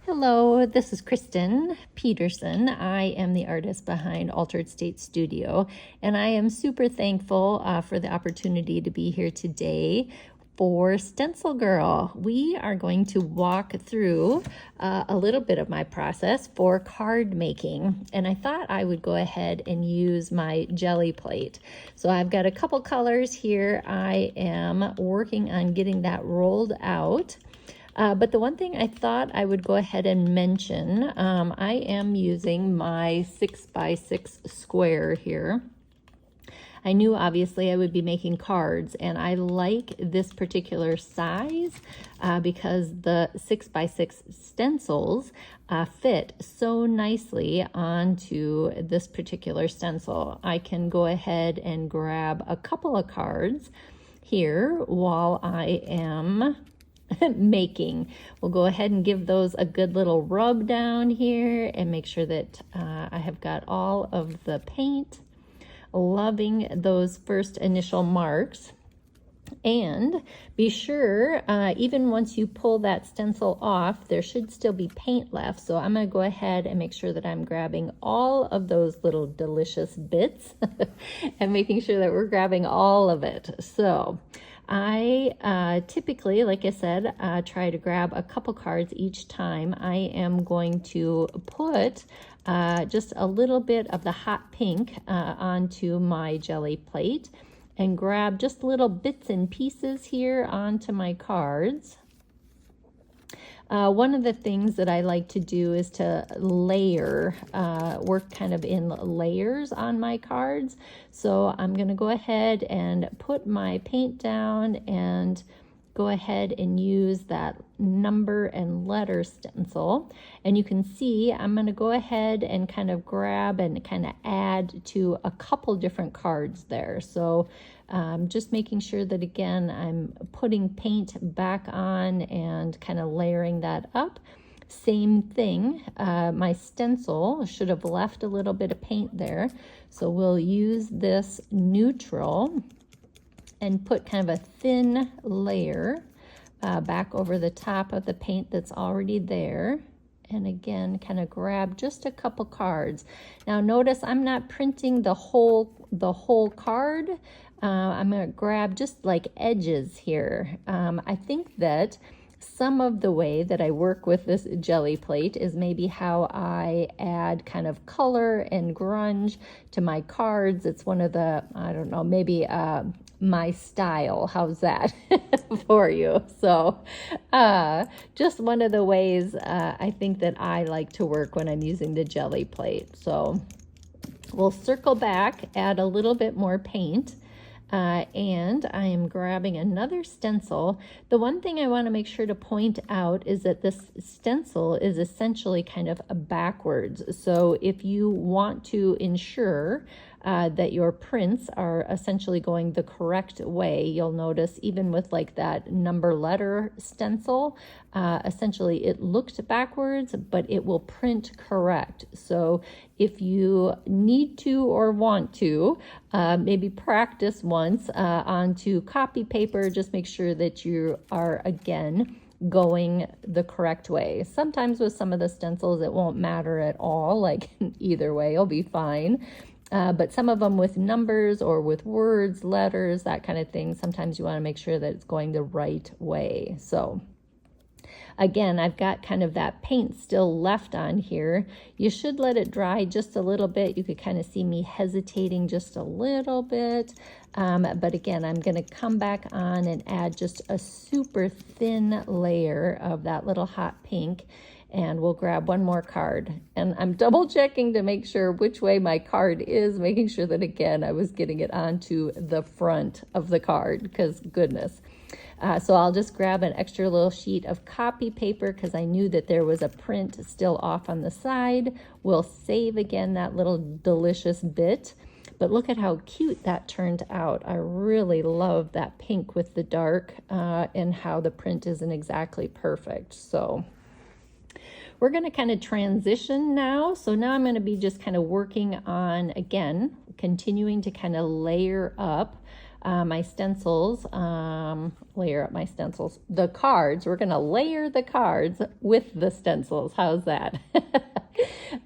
Hello, this is Kristin Peterson. I am the artist behind Altered State Studio, and I am super thankful for the opportunity to be here today for Stencil Girl. We are going to walk through a little bit of my process for card making, and I thought I would go ahead and use my jelly plate. So I've got a couple colors here. I am working on getting that rolled out. But the one thing I thought I would go ahead and mention, I am using my 6x6 square here. I knew obviously I would be making cards, and I like this particular size because the 6x6 stencils fit so nicely onto this particular stencil. I can go ahead and grab a couple of cards here while I am making. We'll go ahead and give those a good little rub down here and make sure that I have got all of the paint. Loving those first initial marks. And be sure, even once you pull that stencil off, there should still be paint left. So I'm going to go ahead and make sure that I'm grabbing all of those little delicious bits and making sure that we're grabbing all of it. So I typically, like I said, try to grab a couple cards each time. I am going to put just a little bit of the hot pink onto my jelly plate and grab just little bits and pieces here onto my cards. One of the things that I like to do is to layer, work kind of in layers on my cards. So I'm going to go ahead and put my paint down and go ahead and use that number and letter stencil. And you can see I'm going to go ahead and kind of grab and kind of add to a couple different cards there. So just making sure that, again, I'm putting paint back on and kind of layering that up. Same thing, my stencil should have left a little bit of paint there. So we'll use this neutral and put kind of a thin layer back over the top of the paint that's already there. And again, kind of grab just a couple cards. Now notice I'm not printing the whole card. I'm going to grab just like edges here. I think that some of the way that I work with this jelly plate is maybe how I add kind of color and grunge to my cards. It's one of the, I don't know, maybe my style. How's that for you? So just one of the ways I think that I like to work when I'm using the jelly plate. So we'll circle back, add a little bit more paint. And I am grabbing another stencil. The one thing I want to make sure to point out is that this stencil is essentially kind of backwards. So if you want to ensure that your prints are essentially going the correct way, you'll notice even with like that number letter stencil, essentially it looked backwards, but it will print correct. So if you need to or want to, maybe practice once onto copy paper, just make sure that you are, again, going the correct way. Sometimes with some of the stencils, it won't matter at all, like either way, you'll be fine. But some of them with numbers or with words, letters, that kind of thing, sometimes you want to make sure that it's going the right way. So again, I've got kind of that paint still left on here. You should let it dry just a little bit. You could kind of see me hesitating just a little bit. But again, I'm going to come back on and add just a super thin layer of that little hot pink. And we'll grab one more card. And I'm double checking to make sure which way my card is, making sure that, again, I was getting it onto the front of the card, because goodness. So I'll just grab an extra little sheet of copy paper because I knew that there was a print still off on the side. We'll save again that little delicious bit. But look at how cute that turned out. I really love that pink with the dark and how the print isn't exactly perfect. So we're going to kind of transition now. So now I'm going to be just kind of working on, again, continuing to kind of layer up my stencils, layer up my stencils, the cards. We're going to layer the cards with the stencils. How's that?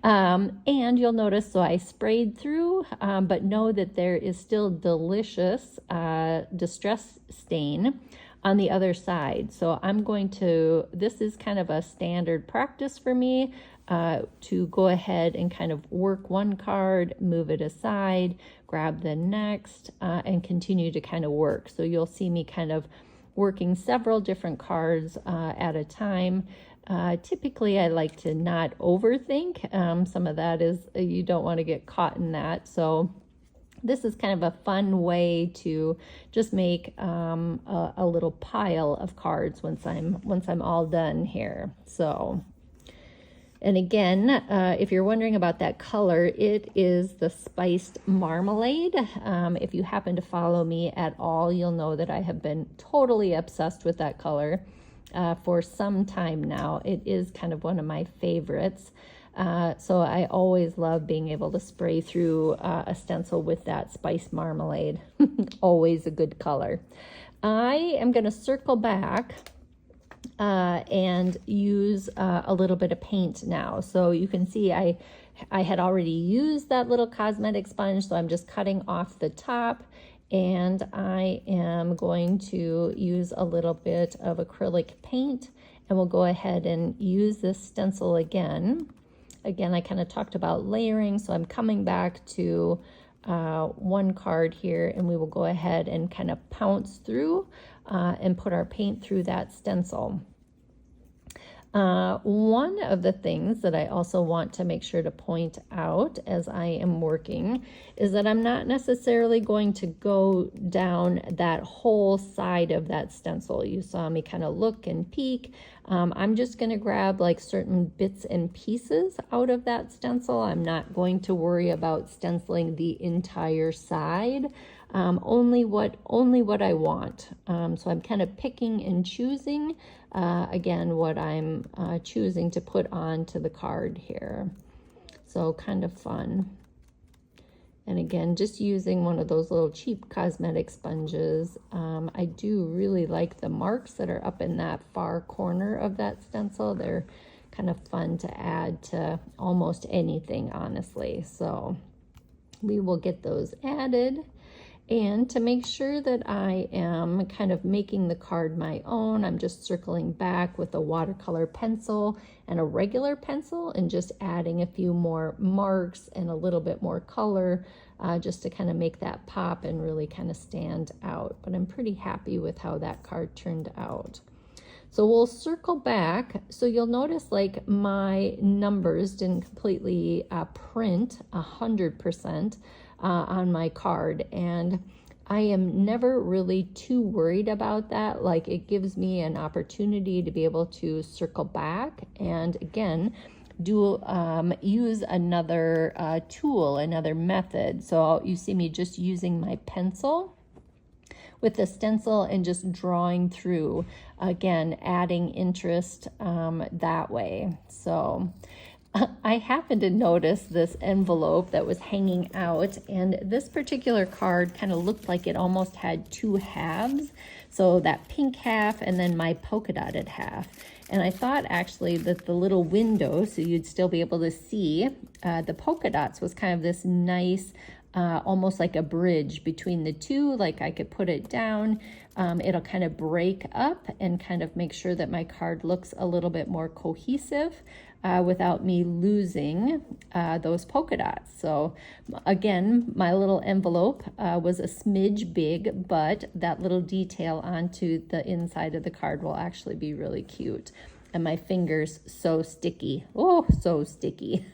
And you'll notice, so I sprayed through, but know that there is still delicious distress stain on the other side. So I'm going to, this is kind of a standard practice for me, to go ahead and kind of work one card, move it aside, grab the next, and continue to kind of work. So you'll see me kind of working several different cards at a time. Typically, I like to not overthink. Some of that is, you don't want to get caught in that. So this is kind of a fun way to just make a little pile of cards once I'm all done here. So, and again, if you're wondering about that color, it is the spiced marmalade. If you happen to follow me at all, you'll know that I have been totally obsessed with that color for some time now. It is kind of one of my favorites. So I always love being able to spray through a stencil with that spiced marmalade. Always a good color. I am going to circle back and use a little bit of paint now. So you can see I had already used that little cosmetic sponge, so I'm just cutting off the top, and I am going to use a little bit of acrylic paint, and we'll go ahead and use this stencil again. Again, I kind of talked about layering, so I'm coming back to one card here, and we will go ahead and kind of pounce through and put our paint through that stencil. One of the things that I also want to make sure to point out as I am working is that I'm not necessarily going to go down that whole side of that stencil. You saw me kind of look and peek. I'm just going to grab like certain bits and pieces out of that stencil. I'm not going to worry about stenciling the entire side. Only what I want. So I'm kind of picking and choosing, again, what I'm choosing to put onto the card here. So kind of fun. And again, just using one of those little cheap cosmetic sponges. I do really like the marks that are up in that far corner of that stencil. They're kind of fun to add to almost anything, honestly. So we will get those added. And to make sure that I am kind of making the card my own, I'm just circling back with a watercolor pencil and a regular pencil and just adding a few more marks and a little bit more color just to kind of make that pop and really kind of stand out. But I'm pretty happy with how that card turned out. So we'll circle back. So you'll notice like my numbers didn't completely print 100%. On my card, and I am never really too worried about that. Like, it gives me an opportunity to be able to circle back and again do use another tool, another method. So you see me just using my pencil with the stencil and just drawing through, again adding interest that way. So I happened to notice this envelope that was hanging out, and this particular card kind of looked like it almost had two halves. So that pink half and then my polka dotted half. And I thought actually that the little window, so you'd still be able to see the polka dots, was kind of this nice, almost like a bridge between the two. Like I could put it down. It'll kind of break up and kind of make sure that my card looks a little bit more cohesive without me losing those polka dots. So again, my little envelope was a smidge big, but that little detail onto the inside of the card will actually be really cute. And my fingers so sticky. Oh, so sticky.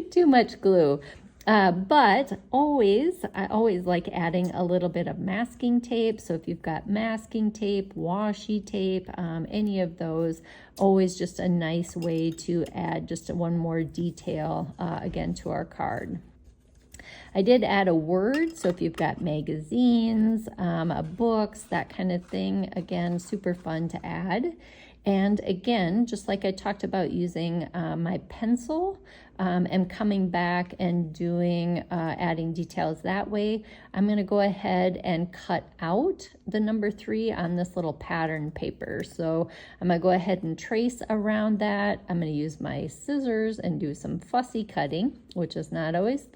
Too much glue. But I always like adding a little bit of masking tape. So if you've got masking tape, washi tape, any of those, always just a nice way to add just one more detail, again, to our card. I did add a word, so if you've got magazines, books, that kind of thing, again, super fun to add. And again, just like I talked about using my pencil and coming back and doing adding details that way, I'm going to go ahead and cut out the number 3 on this little pattern paper. So I'm going to go ahead and trace around that. I'm going to use my scissors and do some fussy cutting, which is not always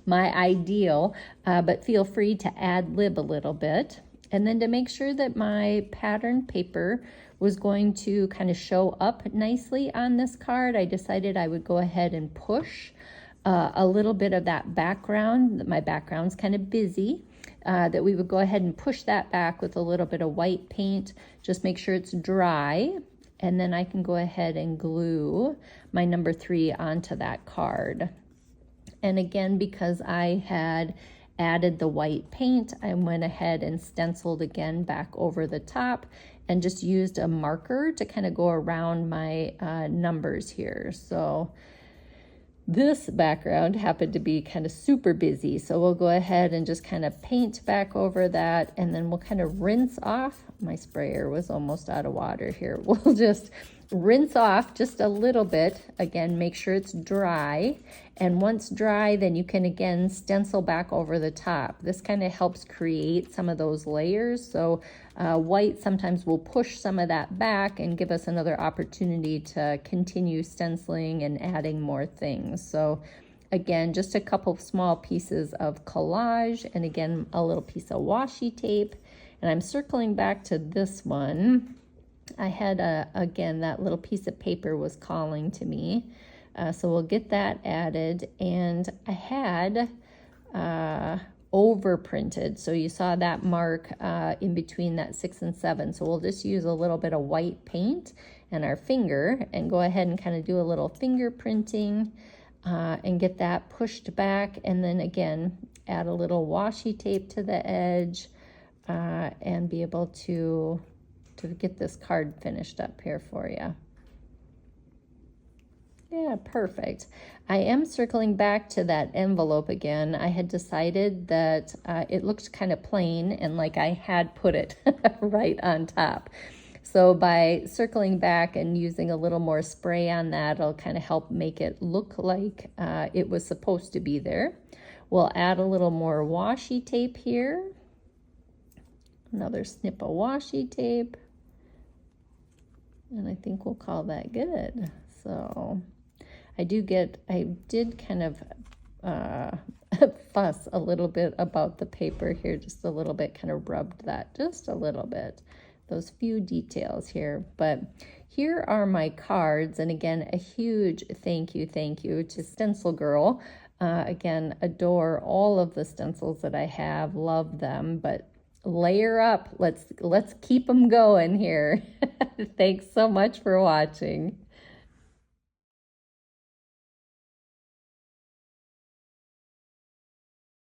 my ideal, but feel free to ad lib a little bit. And then to make sure that my pattern paper was going to kind of show up nicely on this card, I decided I would go ahead and push a little bit of that background. My background's kind of busy, that we would go ahead and push that back with a little bit of white paint. Just make sure it's dry, and then I can go ahead and glue my number 3 onto that card. And again, because I had added the white paint, I went ahead and stenciled again back over the top and just used a marker to kind of go around my numbers here. So this background happened to be kind of super busy, so we'll go ahead and just kind of paint back over that, and then we'll kind of rinse off. My sprayer was almost out of water here. We'll just rinse off just a little bit. Again, make sure it's dry, and once dry, then you can again stencil back over the top. This kind of helps create some of those layers. So white sometimes will push some of that back and give us another opportunity to continue stenciling and adding more things. So again, just a couple small pieces of collage, and again, a little piece of washi tape. And I'm circling back to this one. I had, again, that little piece of paper was calling to me. So we'll get that added. And I had overprinted. So you saw that mark in between that 6 and 7. So we'll just use a little bit of white paint and our finger and go ahead and kind of do a little fingerprinting and get that pushed back. And then again, add a little washi tape to the edge and be able to get this card finished up here for you. Yeah, perfect. I am circling back to that envelope again. I had decided that it looked kind of plain and like I had put it right on top. So by circling back and using a little more spray on that, it'll kind of help make it look like it was supposed to be there. We'll add a little more washi tape here. Another snip of washi tape. And I think we'll call that good. So I did kind of fuss a little bit about the paper here, just a little bit, kind of rubbed that just a little bit, those few details here. But here are my cards, and again, a huge thank you to Stencil Girl. Again, adore all of the stencils that I have, love them, but layer up. Let's keep them going here. Thanks so much for watching.